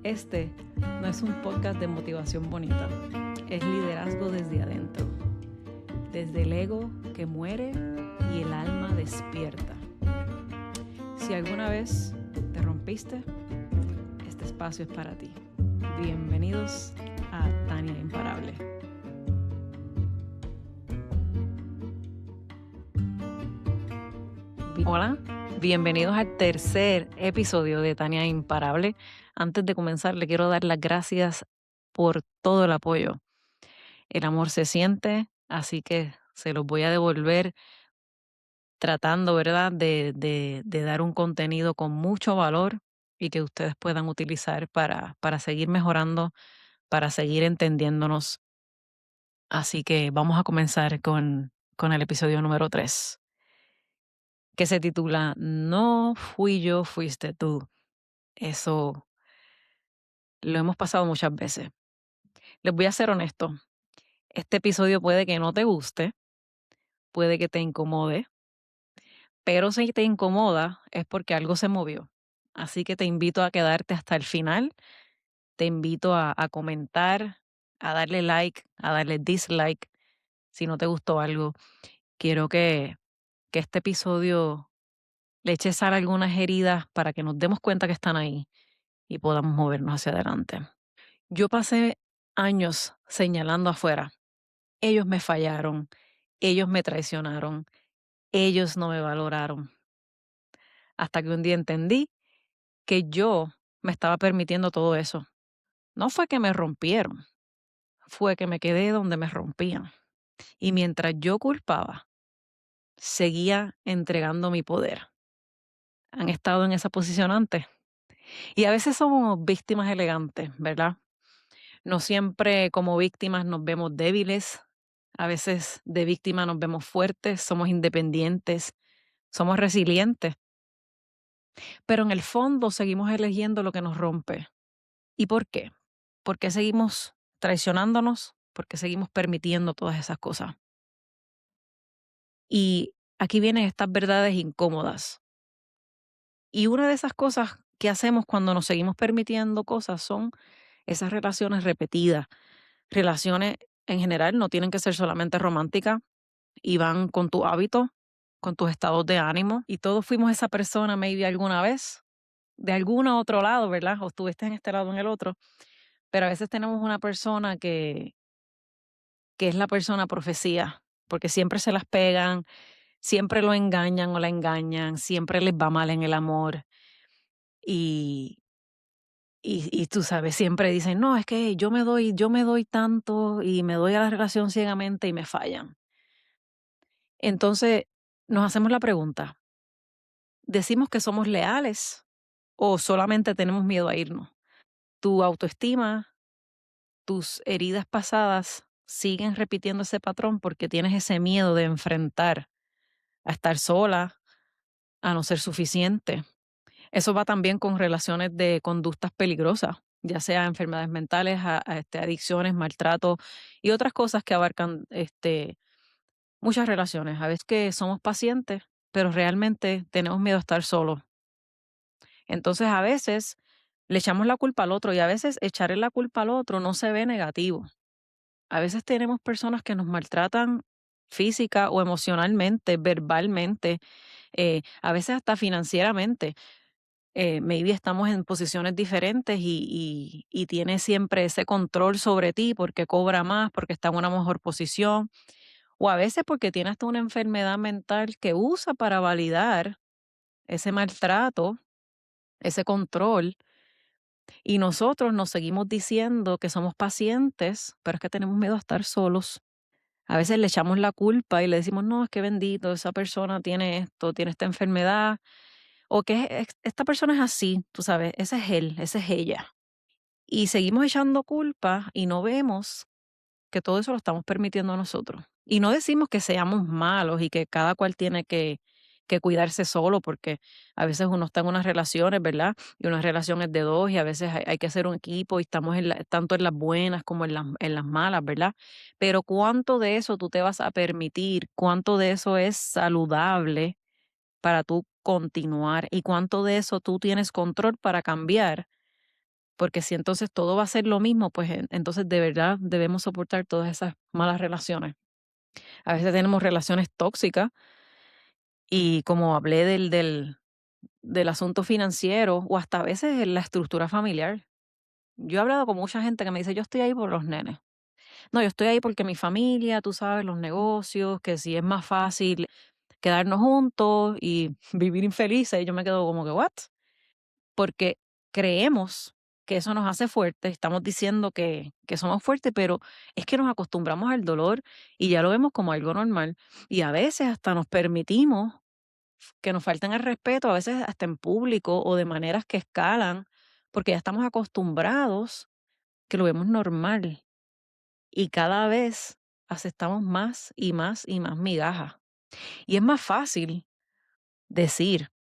Este no es un podcast de motivación bonita, es liderazgo desde adentro, desde el ego que muere y el alma despierta. Si alguna vez te rompiste, este espacio es para ti. Bienvenidos a Tania Imparable. Hola, bienvenidos al tercer episodio de Tania Imparable. Antes de comenzar, le quiero dar las gracias por todo el apoyo. El amor se siente, así que se los voy a devolver tratando, ¿verdad?, de dar un contenido con mucho valor y que ustedes puedan utilizar para seguir mejorando, para seguir entendiéndonos. Así que vamos a comenzar con el episodio número 3, que se titula No fui yo, fuiste tú. Eso lo hemos pasado muchas veces. Les voy a ser honesto. Este episodio puede que no te guste, puede que te incomode, pero si te incomoda es porque algo se movió. Así que te invito a quedarte hasta el final, te invito a comentar, a darle like, a darle dislike si no te gustó algo. Quiero que este episodio le eche sal a algunas heridas para que nos demos cuenta que están ahí y podamos movernos hacia adelante. Yo pasé años señalando afuera. Ellos me fallaron, ellos me traicionaron, ellos no me valoraron. Hasta que un día entendí que yo me estaba permitiendo todo eso. No fue que me rompieron, fue que me quedé donde me rompían. Y mientras yo culpaba, seguía entregando mi poder. ¿Han estado en esa posición antes? Y a veces somos víctimas elegantes, ¿verdad? No siempre como víctimas nos vemos débiles. A veces de víctima nos vemos fuertes, somos independientes, somos resilientes. Pero en el fondo seguimos eligiendo lo que nos rompe. ¿Y por qué? ¿Por qué seguimos traicionándonos? ¿Por qué seguimos permitiendo todas esas cosas? Y aquí vienen estas verdades incómodas. Y una de esas cosas que hacemos cuando nos seguimos permitiendo cosas son esas relaciones repetidas. Relaciones en general no tienen que ser solamente románticas y van con tu hábito, con tus estados de ánimo. Y todos fuimos esa persona maybe alguna vez, de algún otro lado, ¿verdad? O estuviste en este lado o en el otro. Pero a veces tenemos una persona que es la persona profecía, porque siempre se las pegan, siempre lo engañan o la engañan, siempre les va mal en el amor. Y, y tú sabes, siempre dicen, no, es que yo me doy tanto y me doy a la relación ciegamente y me fallan. Entonces, nos hacemos la pregunta, ¿decimos que somos leales o solamente tenemos miedo a irnos? Tu autoestima, tus heridas pasadas siguen repitiendo ese patrón porque tienes ese miedo de enfrentar a estar sola, a no ser suficiente. Eso va también con relaciones de conductas peligrosas, ya sea enfermedades mentales, adicciones, maltrato y otras cosas que abarcan muchas relaciones. A veces que somos pacientes, pero realmente tenemos miedo a estar solos. Entonces a veces le echamos la culpa al otro y a veces echarle la culpa al otro no se ve negativo. A veces tenemos personas que nos maltratan física o emocionalmente, verbalmente, a veces hasta financieramente. Maybe estamos en posiciones diferentes y tiene siempre ese control sobre ti porque cobra más, porque está en una mejor posición, o a veces porque tiene hasta una enfermedad mental que usa para validar ese maltrato, ese control. Y nosotros nos seguimos diciendo que somos pacientes, pero es que tenemos miedo a estar solos. A veces le echamos la culpa y le decimos, no, es que bendito, esa persona tiene esto, tiene esta enfermedad, o que esta persona es así, tú sabes, ese es él, esa es ella. Y seguimos echando culpa y no vemos que todo eso lo estamos permitiendo a nosotros. Y no decimos que seamos malos y que cada cual tiene que cuidarse solo, porque a veces uno está en unas relaciones, ¿verdad? Y unas relaciones de dos y a veces hay que ser un equipo y estamos tanto en las buenas como en las malas, ¿verdad? Pero ¿cuánto de eso tú te vas a permitir? ¿Cuánto de eso es saludable para tú continuar? ¿Y cuánto de eso tú tienes control para cambiar porque si entonces todo va a ser lo mismo, pues entonces de verdad debemos soportar todas esas malas relaciones. A veces tenemos relaciones tóxicas y como hablé del asunto financiero o hasta a veces en la estructura familiar. Yo he hablado con mucha gente que me dice, yo estoy ahí por los nenes. No, yo estoy ahí porque mi familia, tú sabes, los negocios, que si es más fácil quedarnos juntos y vivir infelices. Y yo me quedo como que, ¿what? Porque creemos que eso nos hace fuertes, estamos diciendo que somos fuertes, pero es que nos acostumbramos al dolor y ya lo vemos como algo normal. Y a veces hasta nos permitimos que nos falten el respeto, a veces hasta en público o de maneras que escalan, porque ya estamos acostumbrados, que lo vemos normal y cada vez aceptamos más y más y más migajas. Y es más fácil decir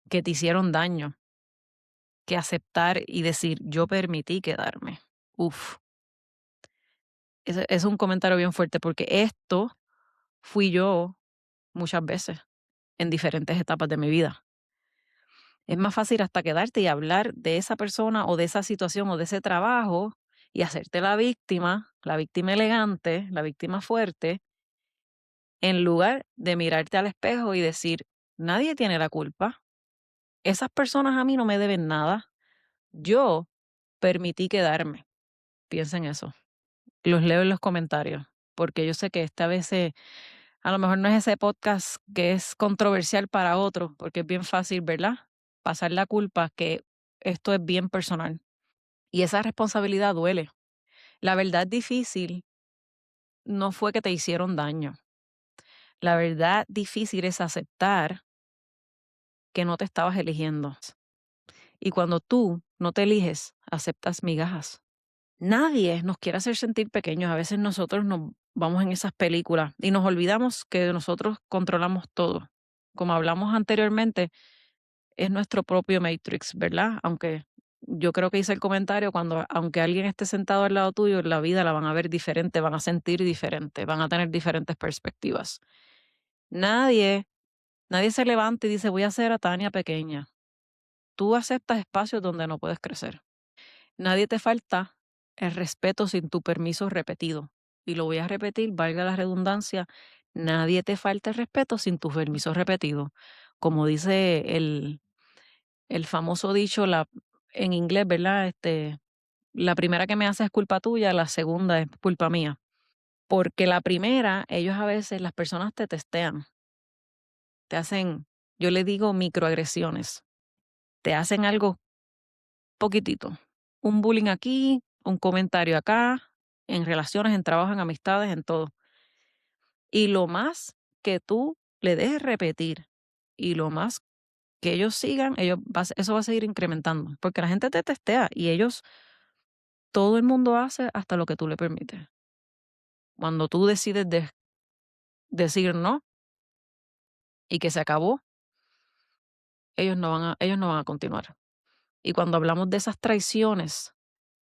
que te hicieron daño que aceptar y decir yo permití quedarme. Uf, ese es un comentario bien fuerte porque esto fui yo muchas veces en diferentes etapas de mi vida. Es más fácil hasta quedarte y hablar de esa persona o de esa situación o de ese trabajo y hacerte la víctima elegante, la víctima fuerte, en lugar de mirarte al espejo y decir, nadie tiene la culpa. Esas personas a mí no me deben nada. Yo permití quedarme. Piensa en eso. Los leo en los comentarios, porque yo sé que esta vez a lo mejor no es ese podcast que es controversial para otros, porque es bien fácil, ¿verdad? Pasar la culpa, que esto es bien personal. Y esa responsabilidad duele. La verdad difícil no fue que te hicieron daño. La verdad difícil es aceptar que no te estabas eligiendo. Y cuando tú no te eliges, aceptas migajas. Nadie nos quiere hacer sentir pequeños. A veces nosotros nos vamos en esas películas y nos olvidamos que nosotros controlamos todo. Como hablamos anteriormente, es nuestro propio Matrix, ¿verdad? Aunque yo creo que hice el comentario cuando, aunque alguien esté sentado al lado tuyo, la vida la van a ver diferente, van a sentir diferente, van a tener diferentes perspectivas. Nadie, nadie se levanta y dice, voy a hacer a Tania pequeña. Tú aceptas espacios donde no puedes crecer. Nadie te falta el respeto sin tu permiso repetido. Y lo voy a repetir, valga la redundancia, nadie te falta el respeto sin tu permiso repetido. Como dice el famoso dicho en inglés, ¿verdad? La primera que me hace es culpa tuya, la segunda es culpa mía. Porque la primera, ellos a veces, las personas te testean, te hacen, yo le digo microagresiones, te hacen algo poquitito. Un bullying aquí, un comentario acá, en relaciones, en trabajo, en amistades, en todo. Y lo más que tú le dejes repetir y lo más que ellos sigan, eso va a seguir incrementando, porque la gente te testea y ellos, todo el mundo hace hasta lo que tú le permites. Cuando tú decides decir no y que se acabó, ellos no van a continuar. Y cuando hablamos de esas traiciones,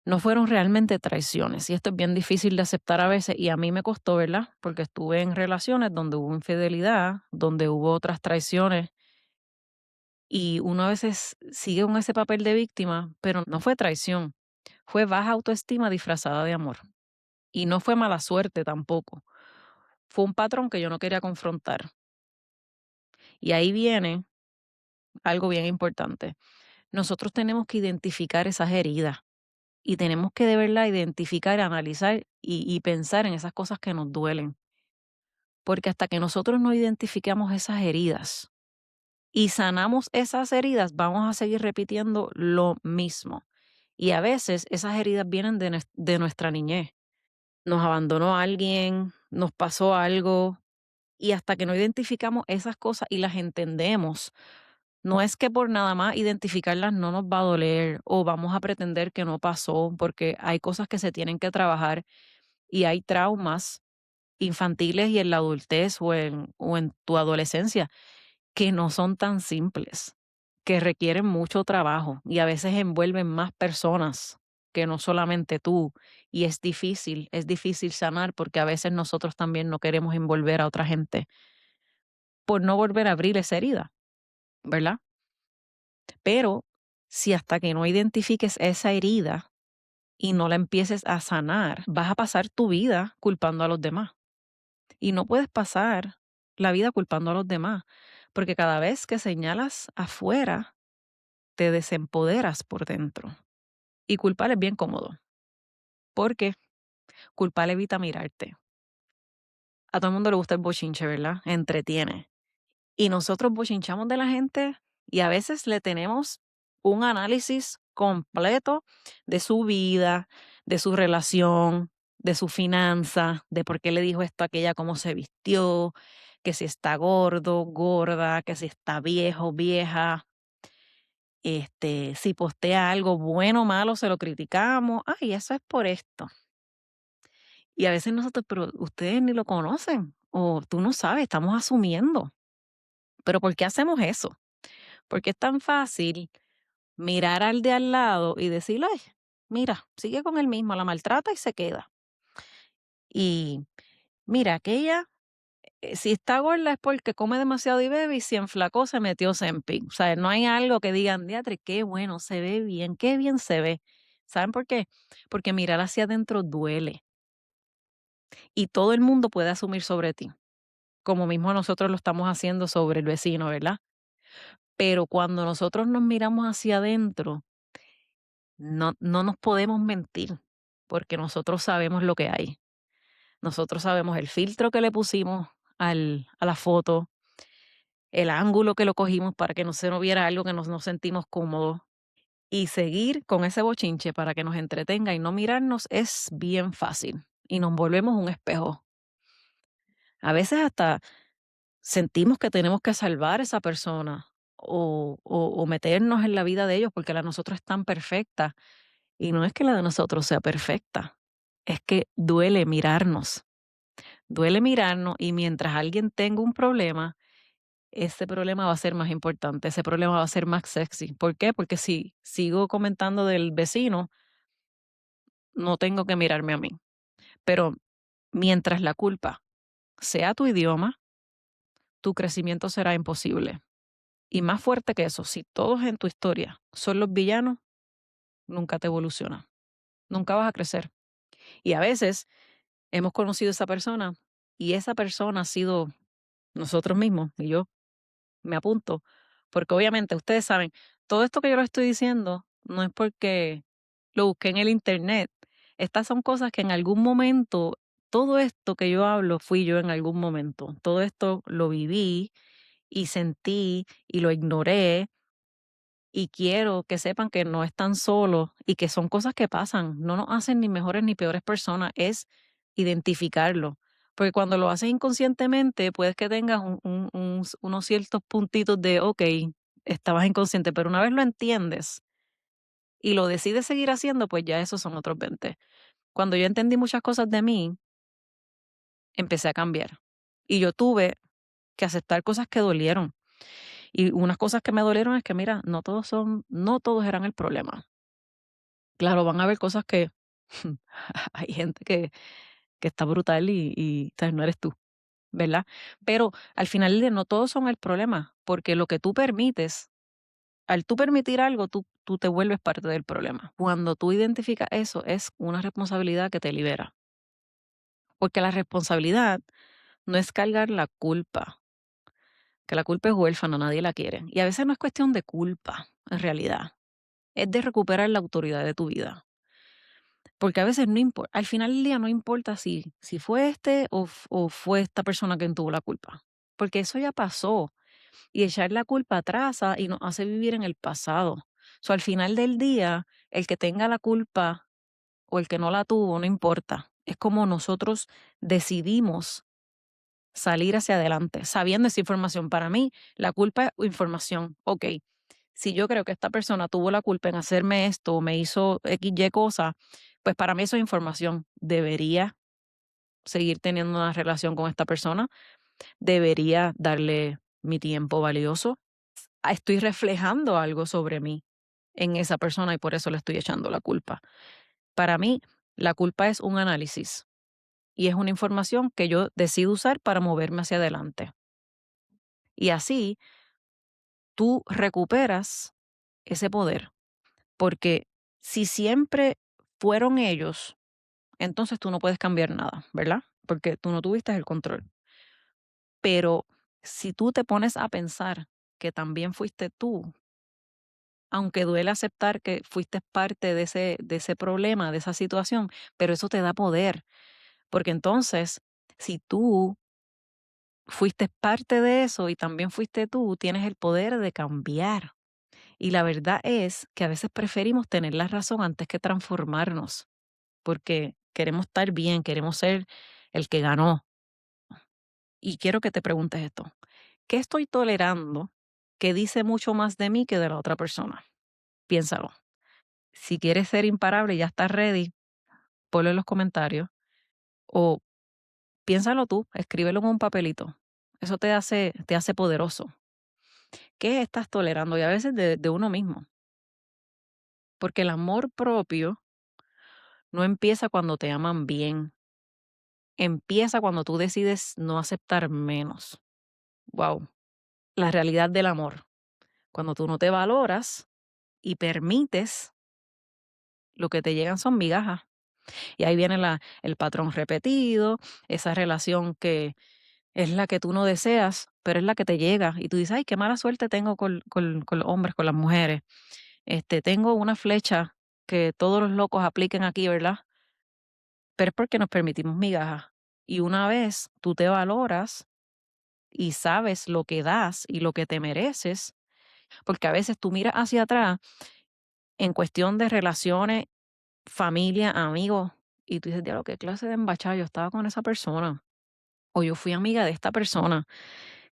no fueron realmente traiciones. Y esto es bien difícil de aceptar a veces. Y a mí me costó, ¿verdad? Porque estuve en relaciones donde hubo infidelidad, donde hubo otras traiciones. Y uno a veces sigue con ese papel de víctima, pero no fue traición. Fue baja autoestima disfrazada de amor. Y no fue mala suerte tampoco. Fue un patrón que yo no quería confrontar. Y ahí viene algo bien importante. Nosotros tenemos que identificar esas heridas y tenemos que de verdad identificar, analizar y pensar en esas cosas que nos duelen. Porque hasta que nosotros no identificamos esas heridas y sanamos esas heridas, vamos a seguir repitiendo lo mismo. Y a veces esas heridas vienen de nuestra niñez. Nos abandonó alguien, nos pasó algo, y hasta que no identificamos esas cosas y las entendemos, no es que por nada más identificarlas no nos va a doler o vamos a pretender que no pasó, porque hay cosas que se tienen que trabajar y hay traumas infantiles y en la adultez o en tu adolescencia que no son tan simples, que requieren mucho trabajo y a veces envuelven más personas que no solamente tú. Y es difícil sanar porque a veces nosotros también no queremos envolver a otra gente por no volver a abrir esa herida, ¿verdad? Pero si hasta que no identifiques esa herida y no la empieces a sanar, vas a pasar tu vida culpando a los demás. Y no puedes pasar la vida culpando a los demás, porque cada vez que señalas afuera, te desempoderas por dentro. Y culpar es bien cómodo, porque culpar evita mirarte. A todo el mundo le gusta el bochinche, ¿verdad? Entretiene. Y nosotros bochinchamos de la gente y a veces le tenemos un análisis completo de su vida, de su relación, de su finanza, de por qué le dijo esto a aquella, cómo se vistió, que si está gordo, gorda, que si está viejo, vieja, si postea algo bueno o malo, se lo criticamos. Ay, eso es por esto. Y a veces nosotros, pero ustedes ni lo conocen o tú no sabes, estamos asumiendo. Pero ¿por qué hacemos eso? Porque es tan fácil mirar al de al lado y decirle, ay, mira, sigue con el mismo, la maltrata y se queda. Y mira, aquella, si está gorda es porque come demasiado y bebe y si enflacó se metió Zempic. O sea, no hay algo que digan, diatre, qué bueno, se ve bien, qué bien se ve. ¿Saben por qué? Porque mirar hacia adentro duele y todo el mundo puede asumir sobre ti, como mismo nosotros lo estamos haciendo sobre el vecino, ¿verdad? Pero cuando nosotros nos miramos hacia adentro, no nos podemos mentir, porque nosotros sabemos lo que hay. Nosotros sabemos el filtro que le pusimos a la foto, el ángulo que lo cogimos para que no se nos viera algo que nos sentimos cómodos. Y seguir con ese bochinche para que nos entretenga y no mirarnos es bien fácil. Y nos volvemos un espejo. A veces hasta sentimos que tenemos que salvar a esa persona o meternos en la vida de ellos porque la de nosotros es tan perfecta. Y no es que la de nosotros sea perfecta, es que duele mirarnos y mientras alguien tenga un problema, ese problema va a ser más importante, ese problema va a ser más sexy. ¿Por qué? Porque si sigo comentando del vecino, no tengo que mirarme a mí. Pero mientras la culpa sea tu idioma, tu crecimiento será imposible. Y más fuerte que eso, si todos en tu historia son los villanos, nunca te evoluciona, nunca vas a crecer. Y a veces hemos conocido a esa persona y esa persona ha sido nosotros mismos, y yo me apunto, porque obviamente ustedes saben, todo esto que yo les estoy diciendo no es porque lo busqué en el internet. Estas son cosas que en algún momento, todo esto que yo hablo fui yo en algún momento. Todo esto lo viví y sentí y lo ignoré y quiero que sepan que no están solos y que son cosas que pasan. No nos hacen ni mejores ni peores personas, es identificarlo. Porque cuando lo haces inconscientemente, puedes que tengas unos ciertos puntitos de, ok, estabas inconsciente, pero una vez lo entiendes y lo decides seguir haciendo, pues ya esos son otros 20. Cuando yo entendí muchas cosas de mí, empecé a cambiar. Y yo tuve que aceptar cosas que dolieron. Y unas cosas que me dolieron es que, mira, no todos eran el problema. Claro, van a haber cosas que hay gente que está brutal y ¿sabes? No eres tú, ¿verdad? Pero al final del día no todos son el problema, porque lo que tú permites, al tú permitir algo, tú te vuelves parte del problema. Cuando tú identificas eso, es una responsabilidad que te libera. Porque la responsabilidad no es cargar la culpa, que la culpa es huérfana, nadie la quiere. Y a veces no es cuestión de culpa, en realidad. Es de recuperar la autoridad de tu vida. Porque a veces no importa, al final del día no importa si fue este o fue esta persona quien tuvo la culpa, porque eso ya pasó y echar la culpa atrasa y nos hace vivir en el pasado. So, al final del día, el que tenga la culpa o el que no la tuvo, no importa. Es como nosotros decidimos salir hacia adelante, sabiendo esa información. Para mí, la culpa es información. Ok, si yo creo que esta persona tuvo la culpa en hacerme esto o me hizo X, Y cosa, pues para mí eso es información. Debería seguir teniendo una relación con esta persona, debería darle mi tiempo valioso. Estoy reflejando algo sobre mí en esa persona y por eso le estoy echando la culpa. Para mí, la culpa es un análisis y es una información que yo decido usar para moverme hacia adelante. Y así tú recuperas ese poder. Porque si siempre fueron ellos, entonces tú no puedes cambiar nada, ¿verdad? Porque tú no tuviste el control. Pero si tú te pones a pensar que también fuiste tú, aunque duele aceptar que fuiste parte de ese problema, de esa situación, pero eso te da poder, porque entonces, si tú fuiste parte de eso y también fuiste tú, tienes el poder de cambiar. Y la verdad es que a veces preferimos tener la razón antes que transformarnos, porque queremos estar bien, queremos ser el que ganó. Y quiero que te preguntes esto: ¿qué estoy tolerando que dice mucho más de mí que de la otra persona? Piénsalo. Si quieres ser imparable y ya estás ready, ponlo en los comentarios o piénsalo tú, escríbelo en un papelito. Eso te hace poderoso. ¿Qué estás tolerando? Y a veces de uno mismo. Porque el amor propio no empieza cuando te aman bien. Empieza cuando tú decides no aceptar menos. Wow. La realidad del amor. Cuando tú no te valoras y permites, lo que te llegan son migajas. Y ahí viene el patrón repetido, esa relación que es la que tú no deseas, pero es la que te llega. Y tú dices, ay, qué mala suerte tengo con los hombres, con las mujeres. Tengo una flecha que todos los locos apliquen aquí, ¿verdad? Pero es porque nos permitimos migajas. Y una vez tú te valoras y sabes lo que das y lo que te mereces, porque a veces tú miras hacia atrás en cuestión de relaciones, familia, amigos, y tú dices, diablo, qué clase de embachada yo estaba con esa persona. O yo fui amiga de esta persona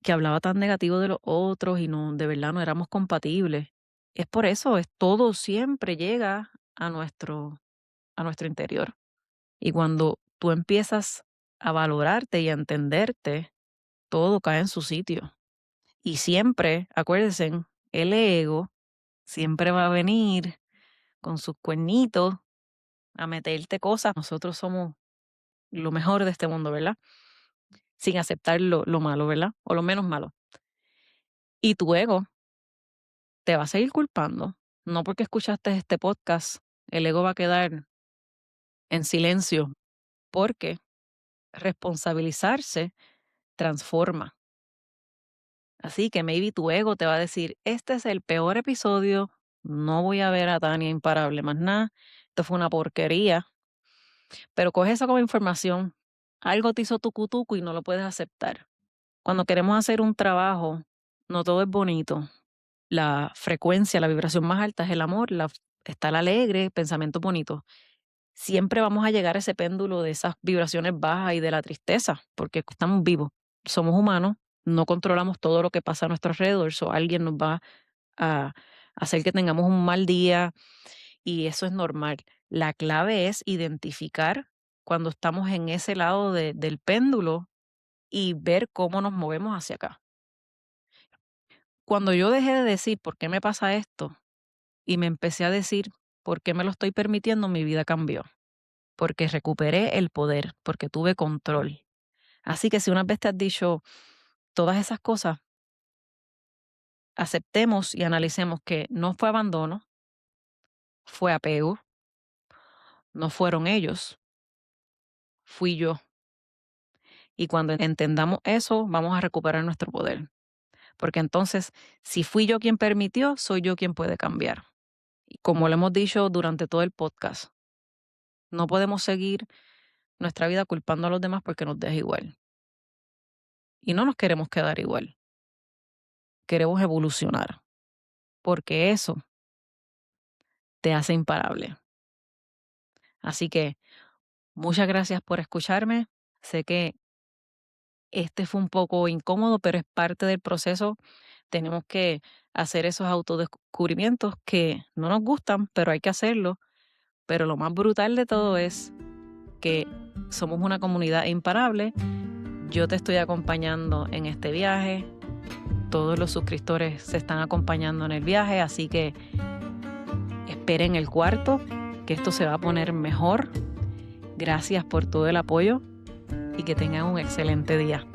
que hablaba tan negativo de los otros y no, de verdad no éramos compatibles. Es por eso, es todo siempre llega a nuestro interior. Y cuando tú empiezas a valorarte y a entenderte, todo cae en su sitio. Y siempre, acuérdense, el ego siempre va a venir con sus cuernitos a meterte cosas. Nosotros somos lo mejor de este mundo, ¿verdad? Sin aceptar lo malo, ¿verdad? O lo menos malo. Y tu ego te va a seguir culpando. No porque escuchaste este podcast, el ego va a quedar en silencio, porque responsabilizarse transforma. Así que maybe tu ego te va a decir, este es el peor episodio, no voy a ver a Tania imparable más nada, esto fue una porquería, pero coge eso como información. Algo te hizo tucutuco y no lo puedes aceptar. Cuando queremos hacer un trabajo, no todo es bonito. La frecuencia, la vibración más alta es el amor, está el alegre, pensamientos bonitos. Siempre vamos a llegar a ese péndulo de esas vibraciones bajas y de la tristeza, porque estamos vivos, somos humanos, no controlamos todo lo que pasa a nuestro alrededor, so alguien nos va a hacer que tengamos un mal día y eso es normal. La clave es identificar cuando estamos en ese lado del péndulo y ver cómo nos movemos hacia acá. Cuando yo dejé de decir por qué me pasa esto y me empecé a decir por qué me lo estoy permitiendo, mi vida cambió, porque recuperé el poder, porque tuve control. Así que si una vez te has dicho todas esas cosas, aceptemos y analicemos que no fue abandono, fue apego, no fueron ellos, fui yo. Y cuando entendamos eso, vamos a recuperar nuestro poder. Porque entonces, si fui yo quien permitió, soy yo quien puede cambiar. Y como lo hemos dicho durante todo el podcast, no podemos seguir nuestra vida culpando a los demás porque nos deja igual. Y no nos queremos quedar igual. Queremos evolucionar. Porque eso te hace imparable. Así que muchas gracias por escucharme. Sé que este fue un poco incómodo, pero es parte del proceso. Tenemos que hacer esos autodescubrimientos que no nos gustan, pero hay que hacerlo. Pero lo más brutal de todo es que somos una comunidad imparable. Yo te estoy acompañando en este viaje. Todos los suscriptores se están acompañando en el viaje, así que esperen el cuarto, que esto se va a poner mejor. Gracias por todo el apoyo y que tengan un excelente día.